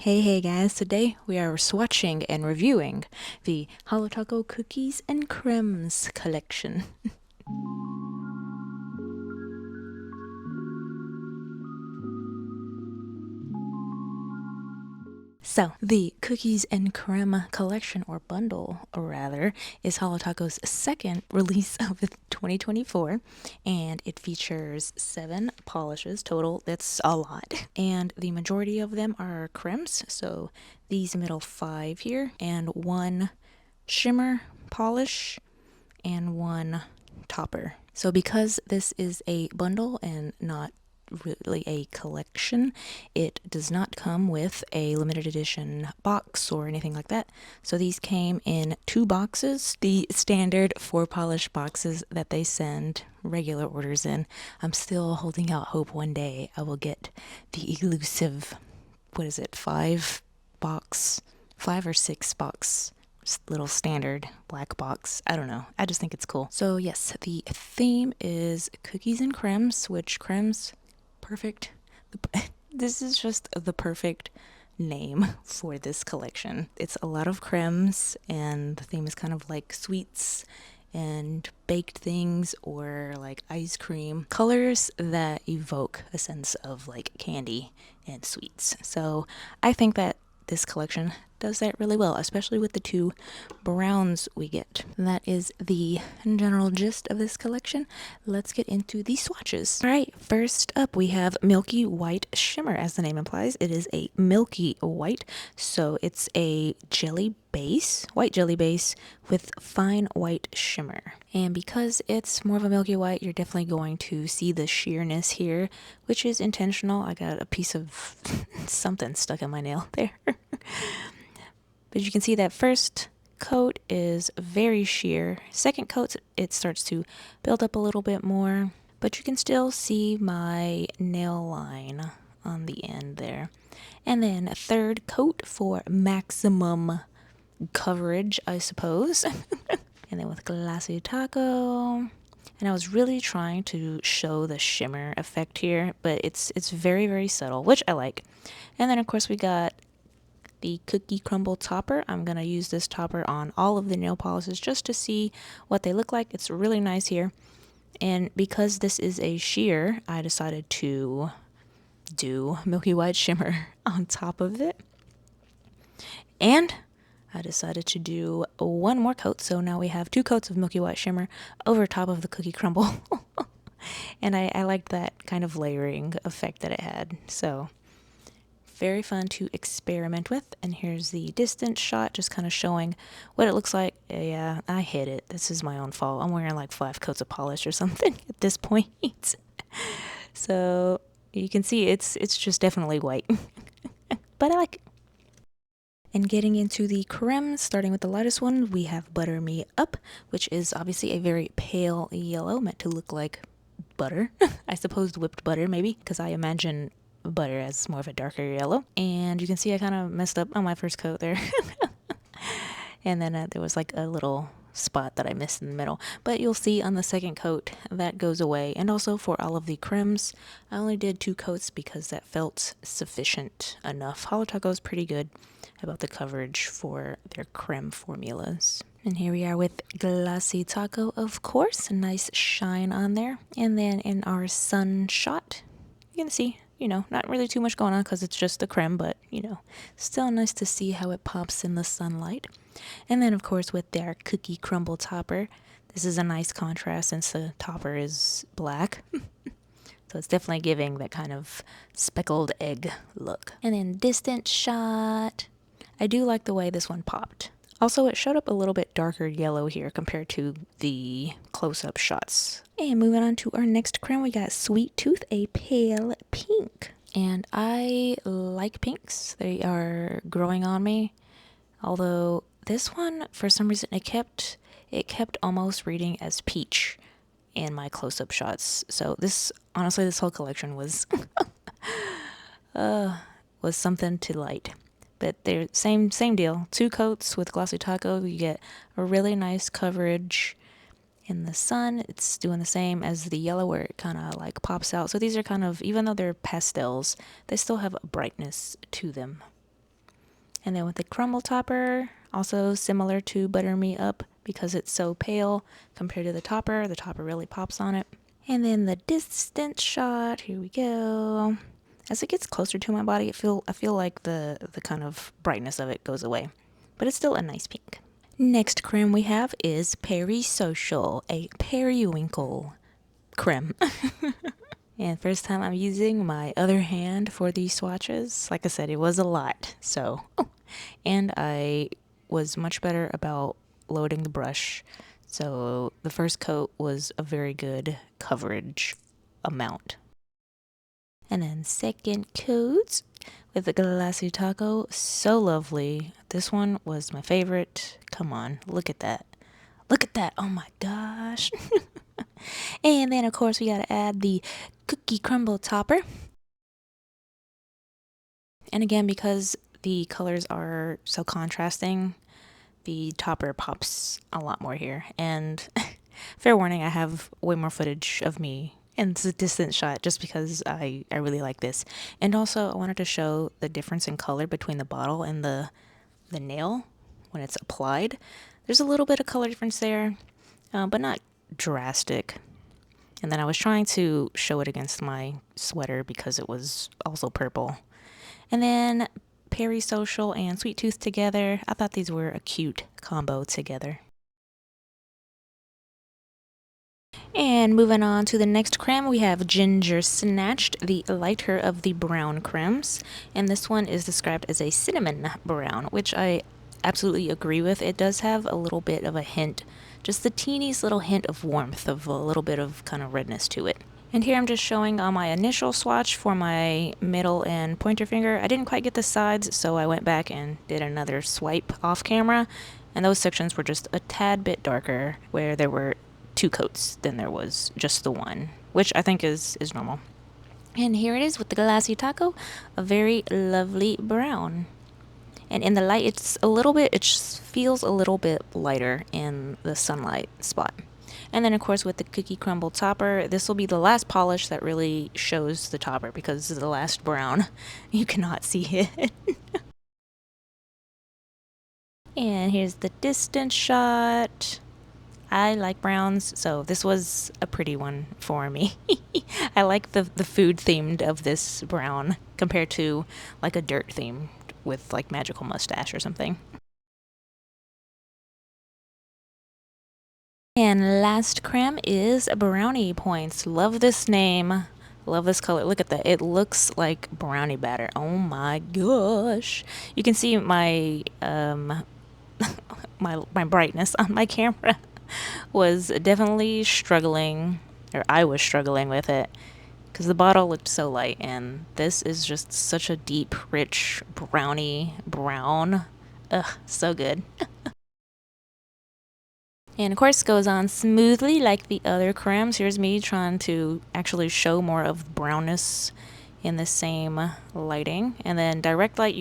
Hey guys, today we are swatching and reviewing the HoloTaco Cookies and Cremes collection. So, the Cookies and Creme collection, or bundle rather, is HoloTaco's second release of 2024, and it features 7 polishes total. That's a lot, and the majority of them are cremes, so these middle 5 here, and 1 shimmer polish, and 1 topper. So because this is a bundle and not really a collection, it does not come with a limited edition box or anything like that. So these came in 2 boxes, the standard 4 polish boxes that they send regular orders in. I'm still holding out hope one day I will get the elusive, 5 or 6 box little standard black box. I don't know. I just think it's cool. So yes, the theme is cookies and cremes, which cremes, perfect. This is just the perfect name for this collection. It's a lot of cremes, and the theme is kind of like sweets and baked things or like ice cream. Colors that evoke a sense of like candy and sweets. So I think that this collection does that really well, especially with the 2 browns we get. That is the general gist of this collection. Let's get into the swatches. All right, first up we have Milky White Shimmer. As the name implies, it is a milky white, so it's a jelly base, white jelly base with fine white shimmer. And because it's more of a milky white, you're definitely going to see the sheerness here, which is intentional. I got a piece of something stuck in my nail there. But you can see that first coat is very sheer. Second coat, it starts to build up a little bit more, but you can still see my nail line on the end there. And then a third coat for maximum coverage, I suppose. And then with Glossy Taco. And I was really trying to show the shimmer effect here, but it's very, very subtle, which I like. And then of course we got the Cookie Crumble topper. I'm going to use this topper on all of the nail polishes just to see what they look like. It's really nice here. And because this is a sheer, I decided to do Milky White Shimmer on top of it. And I decided to do 1 more coat. So now we have 2 coats of Milky White Shimmer over top of the Cookie Crumble. And I liked that kind of layering effect that it had. So very fun to experiment with. And here's the distance shot, just kind of showing what it looks like. Yeah, I hit it. This is my own fault. I'm wearing like 5 coats of polish or something at this point. So you can see it's just definitely white. But I like it. And getting into the cremes, starting with the lightest one, we have Butter Me Up, which is obviously a very pale yellow, meant to look like butter. I suppose whipped butter, maybe, because I imagine butter as more of a darker yellow. And you can see I kind of messed up on my first coat there. And then there was like a little spot that I missed in the middle, but you'll see on the second coat that goes away. And also for all of the cremes, I only did 2 coats because that felt sufficient enough. HoloTaco is pretty good about the coverage for their creme formulas. And here we are with Glossy Taco, of course, a nice shine on there. And then in our sun shot, you can see, not really too much going on because it's just the creme, but, still nice to see how it pops in the sunlight. And then, of course, with their Cookie Crumble topper, this is a nice contrast since the topper is black. So it's definitely giving that kind of speckled egg look. And then distant shot. I do like the way this one popped. Also, it showed up a little bit darker yellow here compared to the close-up shots. And moving on to our next creme, we got Sweet Tooth, a pale pink. And I like pinks. They are growing on me. Although this one, for some reason, it kept almost reading as peach in my close-up shots. So honestly, this whole collection was something to light. But they're same deal. 2 coats with Glossy Taco. You get a really nice coverage in the sun. It's doing the same as the yellow where it kind of like pops out. So these are kind of, even though they're pastels, they still have a brightness to them. And then with the crumble topper, also similar to Butter Me Up because it's so pale compared to the topper really pops on it. And then the distance shot, here we go. As it gets closer to my body, I feel like the kind of brightness of it goes away, but it's still a nice pink. Next creme we have is Peri-Social, a periwinkle creme. And first time I'm using my other hand for these swatches. Like I said, it was a lot. So, and I was much better about loading the brush. So the first coat was a very good coverage amount. And then second coat with the Glossy Taco, so lovely. This one was my favorite. Come on, look at that. Look at that. Oh my gosh. And then of course we gotta add the cookie crumble topper. And again, because the colors are so contrasting, the topper pops a lot more here. And fair warning, I have way more footage of me and it's a distant shot just because I really like this. And also I wanted to show the difference in color between the bottle and the nail when it's applied. There's a little bit of color difference there, but not drastic. And then I was trying to show it against my sweater because it was also purple. And then Peri-Social and Sweet Tooth together. I thought these were a cute combo together. And moving on to the next creme, we have Ginger Snatched, the lighter of the brown cremes. And this one is described as a cinnamon brown, which I absolutely agree with. It does have a little bit of a hint, just the teeniest little hint of warmth, of a little bit of kind of redness to it. And here I'm just showing on my initial swatch for my middle and pointer finger. I didn't quite get the sides, so I went back and did another swipe off camera. And those sections were just a tad bit darker, where there were 2 coats than there was just the one, which I think is normal. And here it is with the Glossy Taco, a very lovely brown. And in the light, it just feels a little bit lighter in the sunlight spot. And then of course with the cookie crumble topper, this will be the last polish that really shows the topper because this is the last brown. You cannot see it. And here's the distance shot. I like browns, so this was a pretty one for me. I like the food themed of this brown compared to like a dirt theme with like magical mustache or something. And last creme is Brownie Points. Love this name. Love this color. Look at that. It looks like brownie batter. Oh my gosh. You can see my my brightness on my camera was definitely struggling, or I was struggling with it because the bottle looked so light, and this is just such a deep, rich brownie brown. Ugh, so good. And of course goes on smoothly like the other cremes. Here's me trying to actually show more of brownness in the same lighting. And then direct light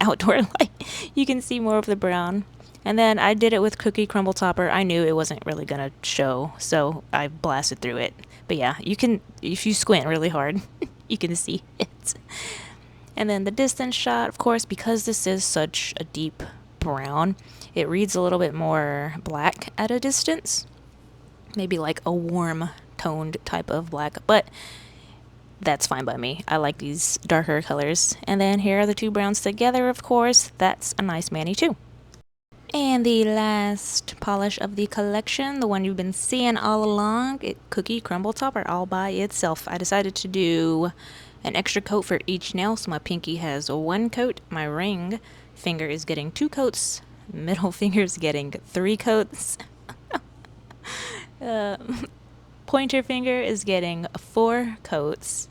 outdoor light, you can see more of the brown. And then I did it with cookie crumble topper. I knew it wasn't really gonna show, so I blasted through it. But yeah, you can, if you squint really hard, you can see it. And then the distance shot, of course, because this is such a deep brown, it reads a little bit more black at a distance. Maybe like a warm toned type of black, but that's fine by me. I like these darker colors. And then here are the 2 browns together, of course. That's a nice mani too. And the last polish of the collection, the one you've been seeing all along, cookie crumble topper all by itself. I decided to do an extra coat for each nail, so my pinky has 1 coat, my ring finger is getting 2 coats, middle finger is getting 3 coats, pointer finger is getting 4 coats.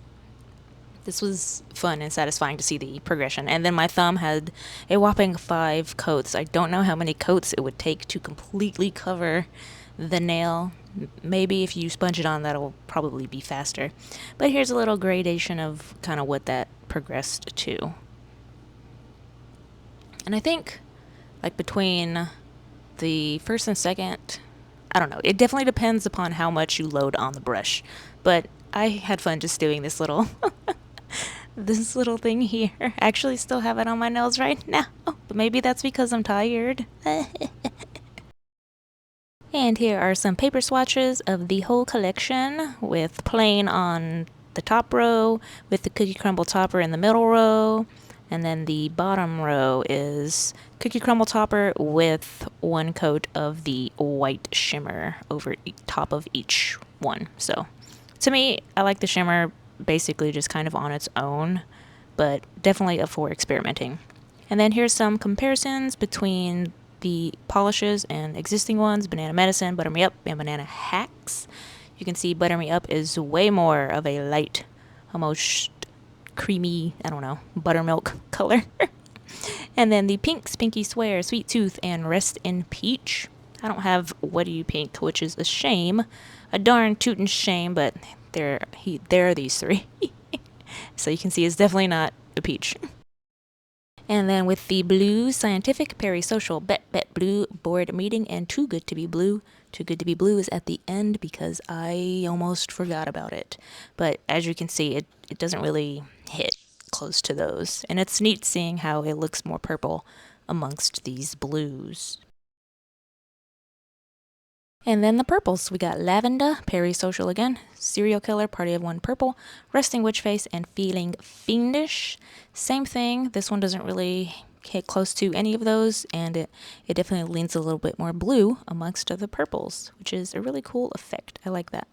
This was fun and satisfying to see the progression. And then my thumb had a whopping 5 coats. I don't know how many coats it would take to completely cover the nail. Maybe if you sponge it on, that'll probably be faster. But here's a little gradation of kind of what that progressed to. And I think like between the first and second, I don't know. It definitely depends upon how much you load on the brush. But I had fun just doing this little this little thing here. I actually still have it on my nails right now, but maybe that's because I'm tired. And here are some paper swatches of the whole collection, with plain on the top row, with the cookie crumble topper in the middle row, and then the bottom row is cookie crumble topper with one coat of the white shimmer over top of each one. So to me, I like the shimmer basically just kind of on its own, but definitely up for experimenting. And then here's some comparisons between the polishes and existing ones: Banana Medicine, Butter Me Up, and Banana Hacks. You can see Butter Me Up is way more of a light, almost creamy, I don't know, buttermilk color. And then the pinks, Pinky Swear, Sweet Tooth, and Rest in Peach. I don't have What Do You Pink, which is a shame, a darn tootin' shame, but there are these three. So you can see it's definitely not a peach. And then with the blue, Scientific, Peri-Social, Bet Blue, Bored Meeting, and Too Good to Be Blue. Too Good to Be Blue is at the end because I almost forgot about it. But as you can see, it doesn't really hit close to those. And it's neat seeing how it looks more purple amongst these blues. And then the purples. We got Lavender, Peri-Social again, Serial Killer, Party of One Purple, Resting Witch Face, and Feeling Fiendish. Same thing. This one doesn't really hit close to any of those, and it definitely leans a little bit more blue amongst the purples, which is a really cool effect. I like that.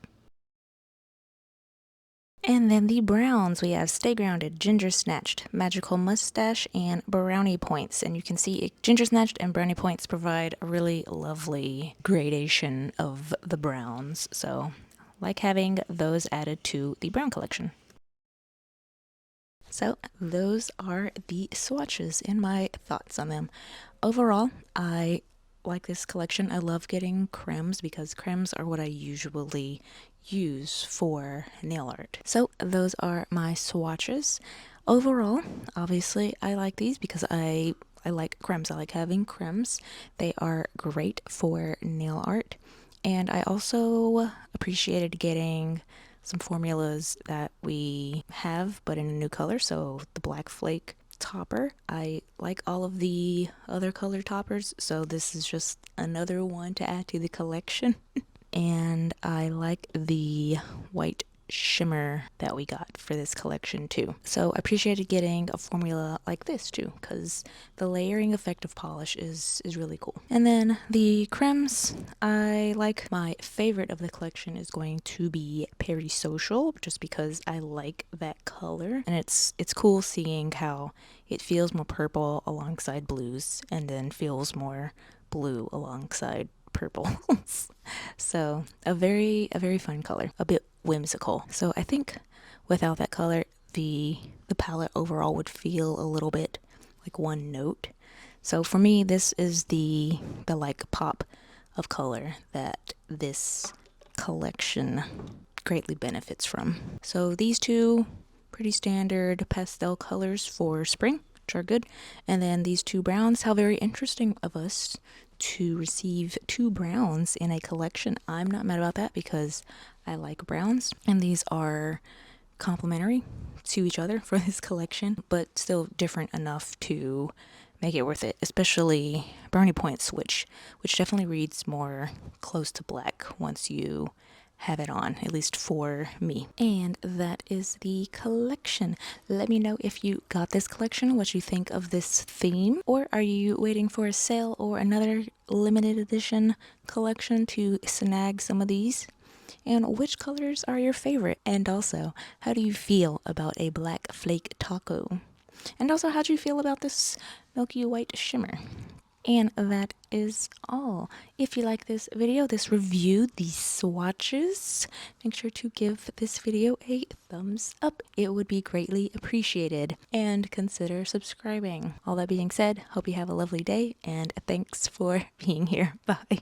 And then the browns, we have Stay Grounded, Ginger Snatched, Magical Mustache, and Brownie Points. And you can see Ginger Snatched and Brownie Points provide a really lovely gradation of the browns. So I like having those added to the brown collection. So those are the swatches and my thoughts on them. Overall, I like this collection. I love getting cremes because cremes are what I usually use for nail art. So those are my swatches. Overall, obviously I like these because I like cremes. I like having cremes. They are great for nail art. And I also appreciated getting some formulas that we have but in a new color. So the black flake topper. I like all of the other color toppers, so this is just another one to add to the collection. And I like the white shimmer that we got for this collection too. So I appreciated getting a formula like this too, because the layering effect of polish is really cool. And then the cremes, I like, my favorite of the collection is going to be Peri-Social, just because I like that color, and it's cool seeing how it feels more purple alongside blues and then feels more blue alongside purples. So a very fun color, a bit whimsical. So I think without that color, the palette overall would feel a little bit like one note. So for me, this is the like pop of color that this collection greatly benefits from. So these two pretty standard pastel colors for spring, which are good. And then these two browns, how very interesting of us to receive two browns in a collection. I'm not mad about that because I like browns, and these are complementary to each other for this collection, but still different enough to make it worth it, especially Brownie Points, which definitely reads more close to black once you have it on, at least for me. And that is the collection. Let me know if you got this collection, what you think of this theme, or are you waiting for a sale or another limited edition collection to snag some of these? And which colors are your favorite? And also, how do you feel about a black flake taco? And also, how do you feel about this milky white shimmer? And that is all. If you like this video, this review, these swatches, make sure to give this video a thumbs up. It would be greatly appreciated. And consider subscribing. All that being said, hope you have a lovely day, and thanks for being here. Bye.